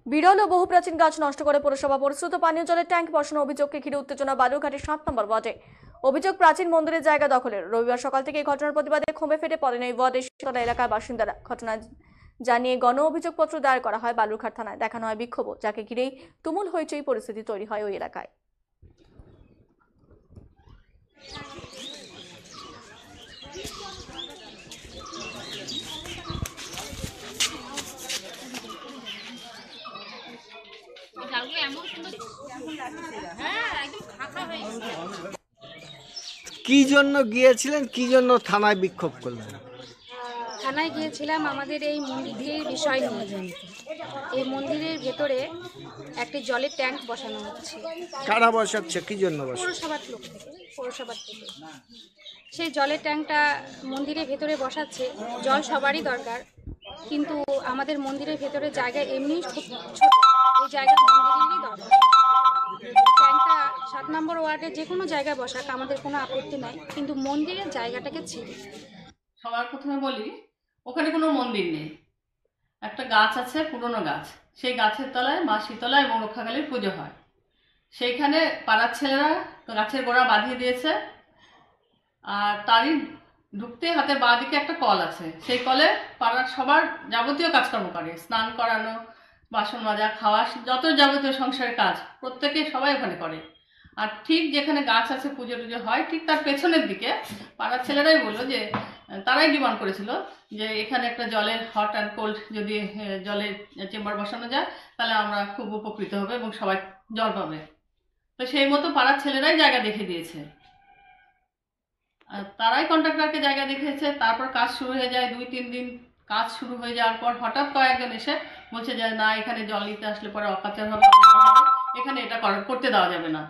বিরল ও বহু প্রাচীন গাছ নষ্ট করে পৌরসভা পরিশ্রুত পানীয় জলের ট্যাঙ্ক বসানো অভিযোগকে ঘিরে উত্তেজনা বালুরঘাটের 7 নম্বর ওয়ার্ডে। অভিযোগ প্রাচীন মন্দিরের জায়গা দখলের। রবিবার সকাল থেকে এই ঘটনার প্রতিবাদে ক্ষোভে ফেটে পড়েন এই ওয়ার্ডের শীতলা এলাকার বাসিন্দারা। ঘটনা জানিয়ে গণ অভিযোগপত্র দায়ের করা হয় বালুরঘাট থানায়। দেখানো হয় বিক্ষোভ, যাকে ঘিরেই তুমুল হইচই পরিস্থিতি তৈরি হয় ওই এলাকায়। কি জন্য গিয়েছিলেন, কি জন্য থানায় বিক্ষোভ করলেন? থানায় গিয়েছিলাম আমাদের এই মন্দিরটির বিষয় নিয়ে। এই মন্দিরের ভেতরে একটি জলের ট্যাঙ্ক বসানো হচ্ছে। কারা বসাচ্ছে, কি জন্য বসাচ্ছে? পৌরসভার থেকে সেই জলের ট্যাঙ্কটা মন্দিরের ভেতরে বসাচ্ছে। জল সবারই দরকার, কিন্তু আমাদের মন্দিরের ভেতরে জায়গা এমনি খুব ছোট, এই জায়গা মন্দিরেরই দরকার। ট্যাঙ্কটা 7 নম্বর ওয়ার্ডে যে কোনো জায়গায় বসাক, আমাদের কোনো আপত্তি নাই, কিন্তু মন্দিরের জায়গাটাকে ছিঁড়ে। সবার প্রথমে বলি, ওখানে কোনো মন্দির নেই। একটা গাছ আছে, পুরনো গাছ। সেই গাছের তলায় মা শীতলা এবং রক্ষাকালীর পুজো হয়। সেইখানে পাড়ার ছেলেরা গাছের গোড়া বাঁধিয়ে দিয়েছে। আর তারই ঢুকতে হাতের বাঁ দিকে একটা কল আছে। সেই কলে পাড়ার সবার যাবতীয় কাজকর্ম করে, স্নান করানো, বাসন মাজা, খাওয়া, যত যাবতীয় সংসারের কাজ প্রত্যেকে সবাই ওখানে করে। আর ঠিক যেখানে গাছ আছে, পুজো টুজো হয়, ঠিক তার পেছনের দিকে পাড়ার ছেলেরাই বললো যে তারাই ডিমান্ড করেছিল যে এখানে একটা জলের হট অ্যান্ড কোল্ড যদি জলের চেম্বার বসানো যায় তাহলে আমরা খুব উপকৃত হবে এবং সবাই জল পাবে। তো সেই মতো পাড়ার ছেলেরাই জায়গা দেখে দিয়েছে। আর তারাই কন্ট্রাক্টরকে জায়গা দেখিয়েছে। তারপর কাজ শুরু হয়ে যায়। 2-3 দিন কাজ শুরু হয়ে যাওয়ার পর হঠাৎ কয়েকজন এসে বলছে যে না, এখানে জল নিতে আসলে পরে অকাচার হবে, এখানে এটা করতে দেওয়া যাবে না।